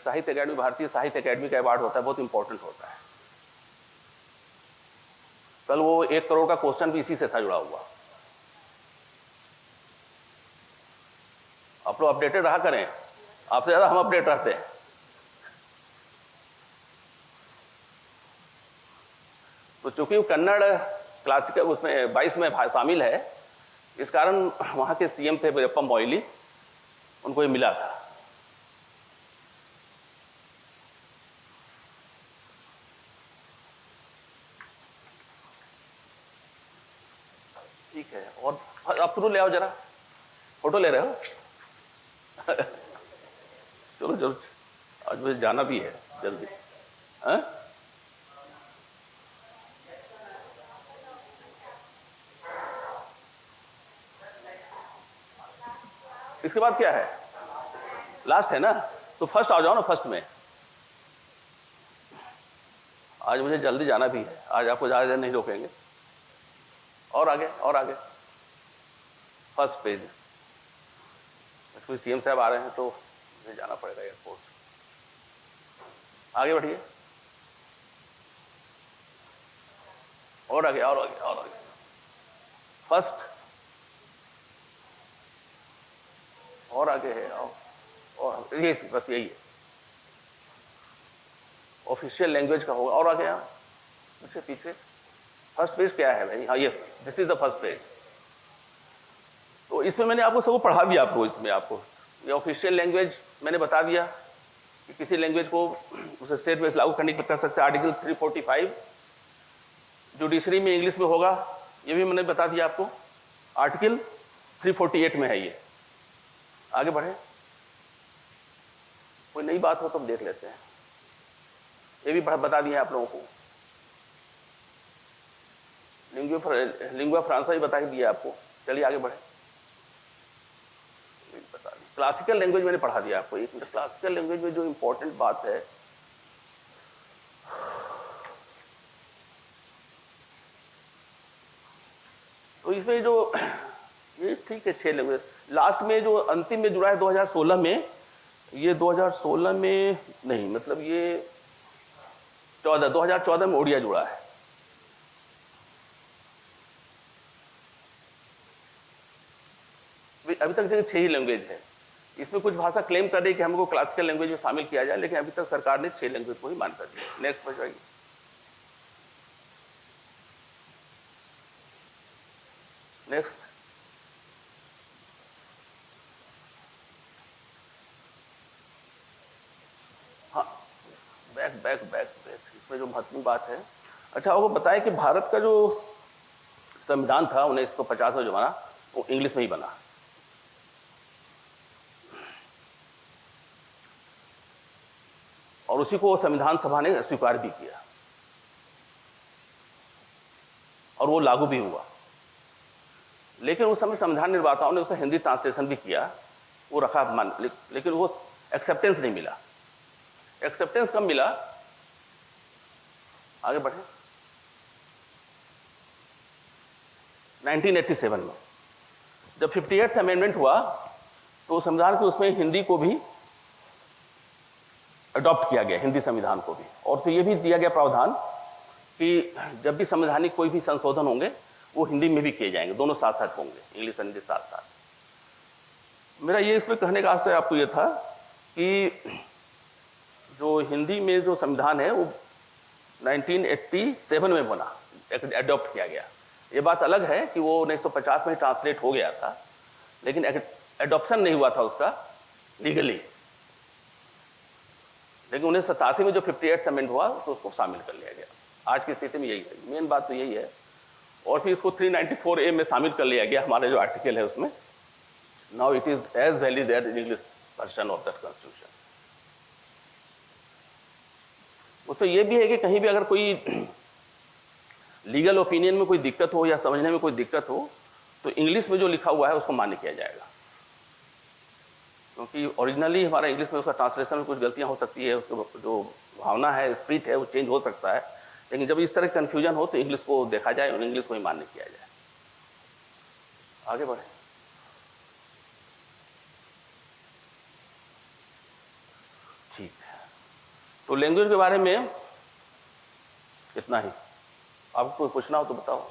साहित्य अकादमी, भारतीय साहित्य अकादमी का अवार्ड होता है, बहुत इंपॉर्टेंट होता है। कल वो 1 करोड़ का क्वेश्चन भी इसी से था जुड़ा हुआ। आप लोग अपडेटेड रहा करें, आपसे ज़्यादा हम अपडेट रहते हैं। तो चूंकि वो कन्नड़ क्लासिकल उसमें 22 में शामिल है, इस कारण वहाँ के सीएम थे वीरप्पा मोइली, उनको ये मिला था। ठीक है, और आप शुरू ले आओ जरा, फोटो ले रहे हो? चलो चलो, आज मुझे जाना भी है जल्दी। हाँ, इसके बाद क्या है? लास्ट है ना, तो फर्स्ट आ जाओ ना, फर्स्ट में। आज मुझे जल्दी जाना भी है, आज आपको ज़्यादा देर नहीं रोकेंगे। और आगे, और आगे, फर्स्ट पेज। कोई सीएम साहब आ रहे हैं तो मुझे जाना पड़ेगा एयरपोर्ट। आगे बढ़िए, और आगे, और आगे, और आगे, फर्स्ट, और आगे है, और ये बस यही है, ऑफिशियल लैंग्वेज का होगा। और आगे यहाँ पीछे पीछे, फर्स्ट पेज क्या है भाई? हाँ, yes, this is the first page. तो इसमें मैंने आपको सब पढ़ा दिया, आपको इसमें आपको ये ऑफिशियल लैंग्वेज मैंने बता दिया कि किसी लैंग्वेज को उसे स्टेट में लागू करने के लिए कर सकते हैं। आर्टिकल 345 जुडिशरी में इंग्लिश में होगा, ये भी मैंने बता दिया आपको। आर्टिकल 348 में है ये। आगे बढ़े, कोई नई बात हो तो हम देख लेते हैं। ये भी बता दिया आप लोगों को। लिंगुआ फ्रांसा भी बता ही दिया आपको। चलिए आगे बढ़े, बता दी। क्लासिकल लैंग्वेज मैंने पढ़ा दिया आपको। एक मिनट, क्लासिकल लैंग्वेज में जो इंपॉर्टेंट बात है, तो इसमें जो ये ठीक है 6 लैंग्वेज, लास्ट में जो अंतिम में जुड़ा है 2016 में, ये 2016 में नहीं, मतलब ये 2014 में ओडिया जुड़ा है। अभी तक देखिए 6 ही लैंग्वेज है। इसमें कुछ भाषा क्लेम कर रही है कि हमको क्लासिकल लैंग्वेज में शामिल किया जाए, लेकिन अभी तक सरकार ने 6 लैंग्वेज को ही मान्यता दी। नेक्स्ट पर जाइए। नेक्स्ट, हाँ, बैक बैक बैक बैक, इसमें जो महत्वपूर्ण बात है, अच्छा आपको बताएं कि भारत का जो संविधान था 1950 में जो बना, वो इंग्लिश में ही बना। और उसी को संविधान सभा ने स्वीकार भी किया और वो लागू भी हुआ। लेकिन उस समय संविधान निर्माताओं ने उसे हिंदी ट्रांसलेशन भी किया, वो रखा मान, लेकिन वो एक्सेप्टेंस नहीं मिला। एक्सेप्टेंस कब मिला? आगे बढ़े, 1987 में जब 58th अमेंडमेंट हुआ, तो संविधान के उसमें हिंदी को भी अडॉप्ट किया गया, हिंदी संविधान को भी। और फिर ये भी दिया गया प्रावधान कि जब भी संवैधानिक कोई भी संशोधन होंगे वो हिंदी में भी किए जाएंगे, दोनों साथ साथ होंगे, इंग्लिश और हिंदी साथ साथ। मेरा ये इसमें कहने का आशय आपको ये था कि जो हिंदी में जो संविधान है वो 1987 में बना, एडॉप्ट किया गया। ये बात अलग है कि वो 1950 में ट्रांसलेट हो गया था, लेकिन एडॉप्शन नहीं हुआ था उसका लीगली। लेकिन 1987 में जो 58th अमेंडमेंट हुआ तो उसको शामिल कर लिया गया। आज की स्थिति में यही है, मेन बात तो यही है। और फिर इसको 394A में शामिल कर लिया गया, हमारा जो आर्टिकल है उसमें। Now it is as valid in English version of that constitution. उसमें यह भी है कि कहीं भी अगर कोई लीगल ओपिनियन में कोई दिक्कत हो या समझने में कोई दिक्कत हो, तो इंग्लिश में जो लिखा हुआ है उसको मान्य किया जाएगा। क्योंकि ओरिजिनली हमारा इंग्लिश में उसका ट्रांसलेशन में कुछ गलतियां हो सकती है, उसको जो भावना है, स्पिरिट है, वो चेंज हो सकता है। लेकिन जब इस तरह कन्फ्यूजन हो तो इंग्लिश को देखा जाए और इंग्लिश को ही मान्य किया जाए। आगे बढ़े, ठीक है। तो लैंग्वेज के बारे में इतना ही। आपको कोई पूछना हो तो बताओ।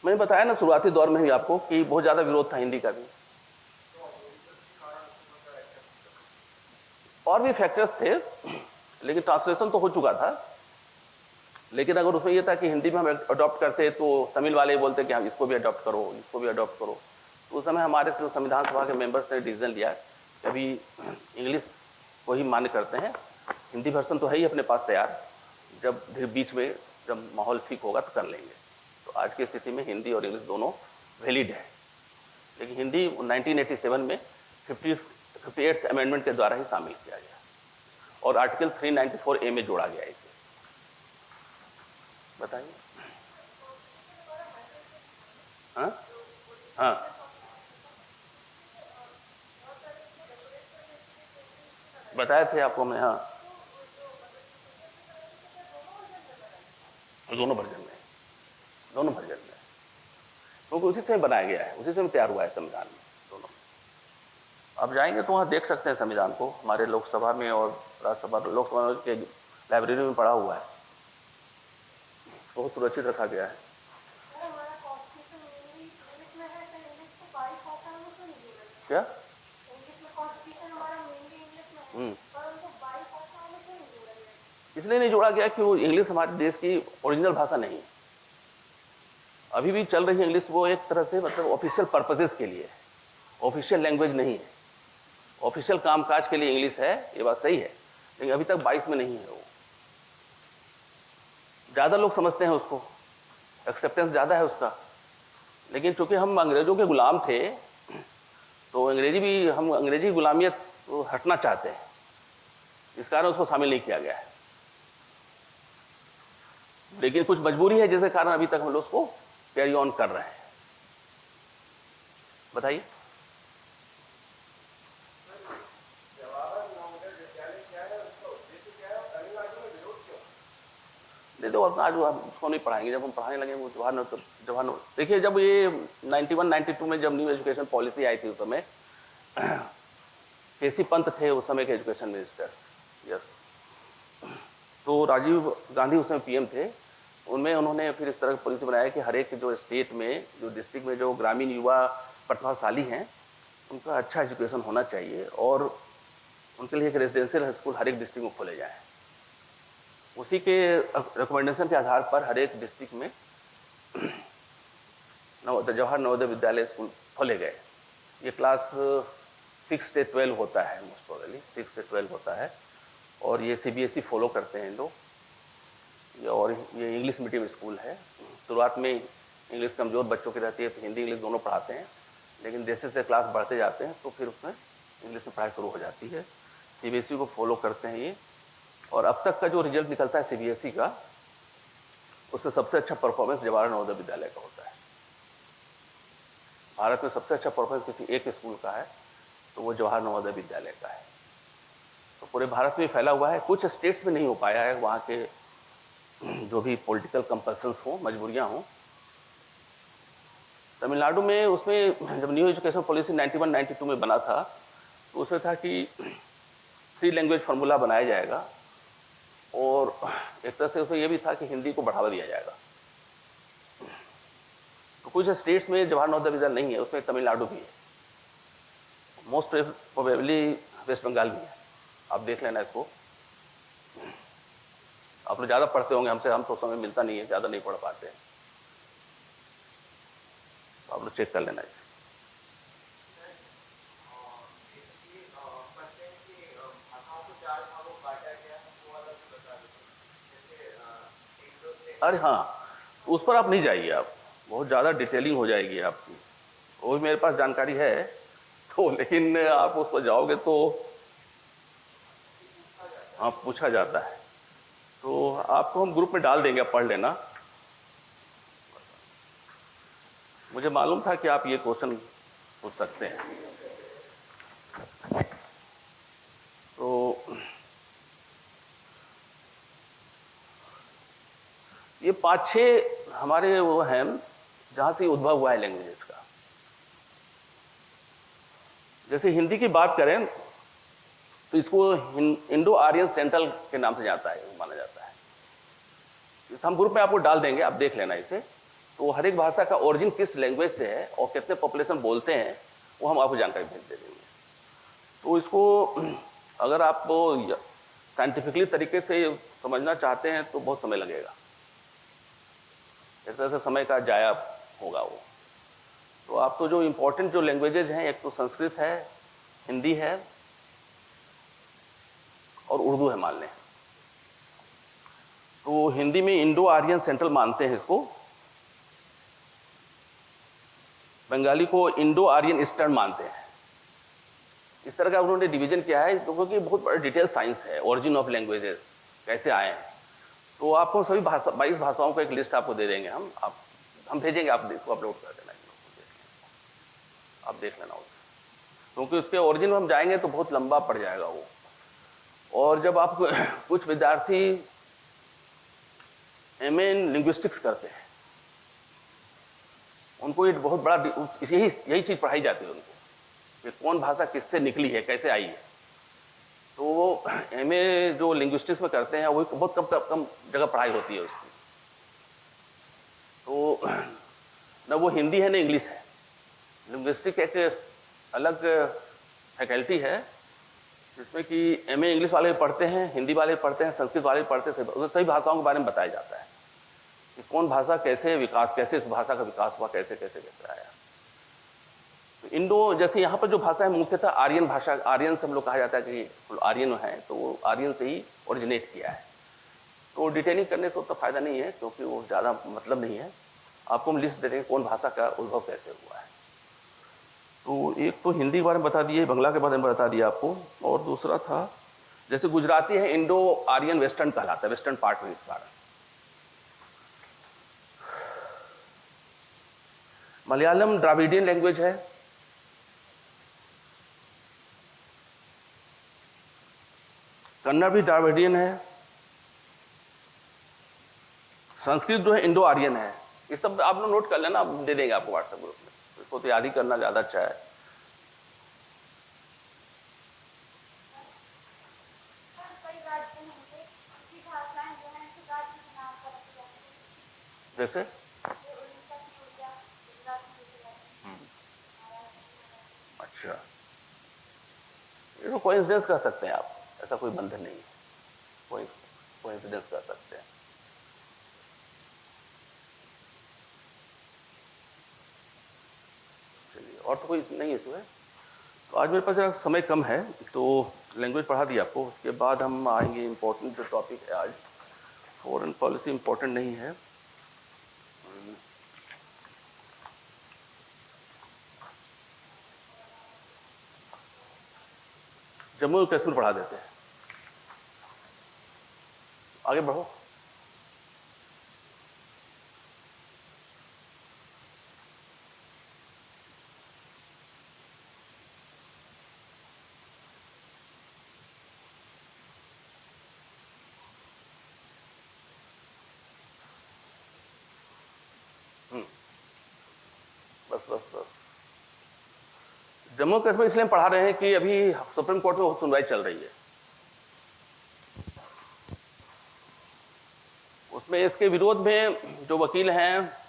मैंने बताया ना शुरुआती दौर में ही आपको कि बहुत ज़्यादा विरोध था हिंदी का भी, और भी फैक्टर्स थे, लेकिन ट्रांसलेशन तो हो चुका था। लेकिन अगर उसमें यह था कि हिंदी में हम अडॉप्ट करते तो तमिल वाले बोलते कि हम इसको भी अडॉप्ट करो, इसको भी अडॉप्ट करो। तो उस समय हमारे जो संविधान सभा के मेंबर्स ने डिसीजन लिया कि अभी इंग्लिश को ही मान्य करते हैं, हिंदी वर्जन तो है ही अपने पास तैयार, जब बीच में जब माहौल ठीक होगा तो कर लेंगे। तो आज की स्थिति में हिंदी और इंग्लिश दोनों वैलिड है, लेकिन हिंदी 1987 में 58th अमेंडमेंट के द्वारा ही शामिल किया गया और आर्टिकल 394A में जोड़ा गया इसे। बताइए। हाँ हाँ, बताए थे आपको मैं। हाँ, दोनों वर्जन में, दोनों वर्जन में, क्योंकि उसी से बनाया गया है, उसी से तैयार हुआ है संविधान में दोनों। आप जाएंगे तो वहाँ देख सकते हैं संविधान को, हमारे लोकसभा में और राज्यसभा, लोकसभा के लाइब्रेरी में पढ़ा हुआ है, बहुत सुरक्षित रखा गया है। क्या? इसलिए नहीं जोड़ा गया कि वो इंग्लिश हमारे देश की ओरिजिनल भाषा नहीं है। अभी भी चल रही है इंग्लिश, वो एक तरह से मतलब ऑफिशियल पर्पसेस के लिए, ऑफिशियल लैंग्वेज नहीं है। ऑफिशियल कामकाज के लिए इंग्लिश है, ये बात सही है, लेकिन अभी तक 22 में नहीं है। वो ज़्यादा लोग समझते हैं उसको, एक्सेप्टेंस ज़्यादा है उसका, लेकिन चूंकि हम अंग्रेज़ों के गुलाम थे तो अंग्रेजी भी, हम अंग्रेजी गुलामियत हटना चाहते हैं, इस कारण उसको शामिल नहीं किया गया है। लेकिन कुछ मजबूरी है जिसके कारण अभी तक हम लोग उसको कैरी ऑन कर रहे हैं। बताइए। नहीं तो आज उसको नहीं पढ़ाएंगे, जब हम पढ़ाने लगे वो जवाहर, देखिए जब ये 91-92 में जब न्यू एजुकेशन पॉलिसी आई थी उस समय केसी पंत थे उस समय के एजुकेशन मिनिस्टर। यस, तो राजीव गांधी उस समय पीएम थे, उनमें उन्होंने फिर इस तरह की पॉलिसी बनाया कि हर एक जो स्टेट में, जो डिस्ट्रिक्ट में जो ग्रामीण युवा प्रतिभाशाली हैं उनका अच्छा एजुकेशन होना चाहिए और उनके लिए एक रेजिडेंशियल स्कूल हर एक डिस्ट्रिक्ट में खोले जाए। उसी के रिकमेंडेशन के आधार पर हर एक डिस्ट्रिक्ट में जवाहर नवोदय विद्यालय स्कूल खोले गए। ये क्लास 6 से 12 होता है, मोस्ट प्रोबेबली 6 से 12 होता है, और ये सीबीएसई फॉलो करते हैं लोग, और ये इंग्लिश मीडियम स्कूल है। शुरुआत में इंग्लिश कमज़ोर बच्चों की रहती है तो हिंदी इंग्लिश दोनों पढ़ाते हैं, लेकिन जैसे जैसे क्लास बढ़ते जाते हैं तो फिर उसमें इंग्लिश में पढ़ाई शुरू हो जाती है। सीबीएसई को फॉलो करते हैं ये, और अब तक का जो रिजल्ट निकलता है सीबीएसई का, उसमें सबसे अच्छा परफॉर्मेंस जवाहर नवोदय विद्यालय का होता है। भारत में सबसे अच्छा परफॉर्मेंस किसी एक स्कूल का है तो वो जवाहर नवोदय विद्यालय का है। तो पूरे भारत में फैला हुआ है, कुछ स्टेट्स में नहीं हो पाया है, वहाँ के जो भी पॉलिटिकल कंपल्सन्स हों, मजबूरियाँ हों। तमिलनाडु में उसमें जब न्यू एजुकेशन पॉलिसी 91-92 में बना था तो उसमें था कि 3 लैंग्वेज फार्मूला बनाया जाएगा, और एक तरह से उसमें यह भी था कि हिंदी को बढ़ावा दिया जाएगा। तो कुछ स्टेट्स में जवाहर नवोदय विद्यालय नहीं है, उसमें तमिलनाडु भी है, मोस्ट प्रोबेबली वेस्ट बंगाल भी है। आप देख लेना इसको, आप लोग ज़्यादा पढ़ते होंगे हमसे, हम तो समय मिलता नहीं है, ज़्यादा नहीं पढ़ पाते हैं, तो आप लोग चेक कर लेना इसे। अरे हाँ, उस पर आप नहीं जाइए, आप बहुत ज़्यादा डिटेलिंग हो जाएगी आपकी, वो भी मेरे पास जानकारी है तो, लेकिन आप उस पर जाओगे तो हाँ पूछा जाता है, तो आपको हम ग्रुप में डाल देंगे, आप पढ़ लेना। मुझे मालूम था कि आप ये क्वेश्चन पूछ सकते हैं, तो ये 5-6 हमारे वो हैं जहाँ से उद्भव हुआ है लैंग्वेजेस का। जैसे हिंदी की बात करें तो इसको इंडो आर्यन सेंट्रल के नाम से जाता है, माना जाता है। इस हम ग्रुप में आपको डाल देंगे, आप देख लेना इसे। तो हर एक भाषा का ओरिजिन किस लैंग्वेज से है और कितने पॉपुलेशन बोलते हैं वो हम आपको जानकारी भेज दे देंगे। तो इसको अगर आप साइंटिफिकली तरीके से समझना चाहते हैं तो बहुत समय लगेगा, एक तरह से समय का जाया होगा वो। तो आपको जो इम्पोर्टेंट जो लैंग्वेजेज हैं, एक तो संस्कृत है, हिंदी है और उर्दू है मान लें। तो हिंदी में इंडो आर्यन सेंट्रल मानते हैं इसको, बंगाली को इंडो आर्यन ईस्टर्न मानते हैं। इस तरह का उन्होंने डिवीजन किया है क्योंकि बहुत बड़ा डिटेल साइंस है, ओरिजिन ऑफ लैंग्वेजेस कैसे आए हैं। तो आपको सभी 22 भाषाओं का एक लिस्ट आपको दे देंगे हम भेजेंगे, आप इसको अपलोड कर देना, आप देख लेना उसे, क्योंकि उसके ओरिजिन में हम जाएंगे तो बहुत लंबा पड़ जाएगा वो। और जब आप कुछ विद्यार्थी एमए इन लिंग्विस्टिक्स करते हैं, उनको ये बहुत बड़ा यही चीज़ पढ़ाई जाती है उनको कि कौन भाषा किससे निकली है, कैसे आई है। तो वो एमए जो लिंग्विस्टिक्स में करते हैं वो बहुत कम जगह पढ़ाई होती है उसकी। तो न वो हिंदी है न इंग्लिश है, लिंग्विस्टिक एक अलग फैकल्टी है जिसमें कि एमए इंग्लिश वाले भी पढ़ते हैं, हिंदी वाले भी पढ़ते हैं, संस्कृत वाले भी पढ़ते हैं, सभी भाषाओं के बारे में बताया जाता है कि कौन भाषा कैसे विकास, कैसे उस भाषा का विकास हुआ, कैसे कैसे कैसे आया। तो इंडो जैसे यहाँ पर जो भाषा है मुख्यतः आर्यन भाषा, आर्यन से हम लोग कहा जाता है कि आर्यन है, तो वो आर्यन से ही ओरिजिनेट किया है। तो डिटेलिंग करने से तो फ़ायदा नहीं है क्योंकि वो ज़्यादा मतलब नहीं है। आपको हम लिस्ट दे देंगे कौन भाषा का उद्भव कैसे हुआ है। तो एक तो हिंदी के बारे में बता दिए, बांग्ला के बारे में बता दिया आपको, और दूसरा था जैसे गुजराती है इंडो आर्यन वेस्टर्न कहलाता है, वेस्टर्न पार्ट में इस कारण। मलयालम द्राविडियन लैंग्वेज है, कन्नड़ भी द्राविडियन है, संस्कृत जो है इंडो आर्यन है। ये सब आप लोग नोट कर लेना, दे देंगे आपको व्हाट्सएप ग्रुप में, इसको तो याद ही करना ज़्यादा अच्छा है। जैसे अच्छा, ये तो कोइंसिडेंस कर सकते हैं आप, ऐसा कोई बंधन नहीं है, कोइंसिडेंस कर सकते हैं। चलिए, और तो कोई नहीं इशू है। तो आज मेरे पास जरा समय कम है, तो लैंग्वेज पढ़ा दी आपको। उसके बाद हम आएंगे इम्पोर्टेंट जो टॉपिक है आज, फॉरेन पॉलिसी इम्पोर्टेंट नहीं है, जम्मू कश्मीर पढ़ा देते हैं। आगे बढ़ो। बस जम्मू कश्मीर इसलिए पढ़ा रहे हैं कि अभी सुप्रीम कोर्ट में सुनवाई चल रही है, उसमें इसके विरोध में जो वकील हैं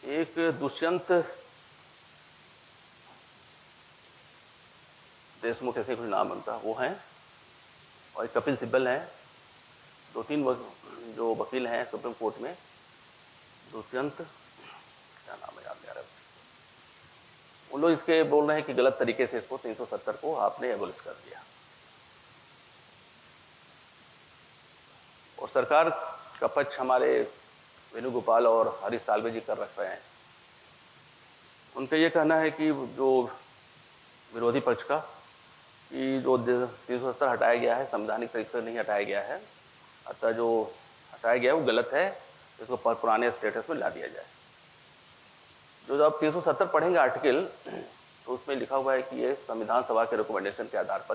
एक दुष्यंत देशमुख ऐसे कुछ नाम उनका वो हैं, और एक कपिल सिब्बल हैं, 2-3 जो वकील हैं सुप्रीम कोर्ट में, दुष्यंत क्या नाम है याद नहीं आ रहा, उन लोग इसके बोल रहे हैं कि गलत तरीके से इसको 370 को आपने एबोलिश कर दिया, और सरकार का पक्ष हमारे वेणुगोपाल और हरीश साल्वे जी कर रख रहे हैं। उनका ये कहना है कि जो विरोधी पक्ष का कि जो 370 हटाया गया है संवैधानिक तरीके से नहीं हटाया गया है, अतः जो हटाया गया है वो गलत है, इसको पुराने स्टेटस में ला दिया जाए। जो आप 370 पढ़ेंगे आर्टिकल, तो उसमें लिखा हुआ है कि ये संविधान सभा के रिकमेंडेशन के आधार पर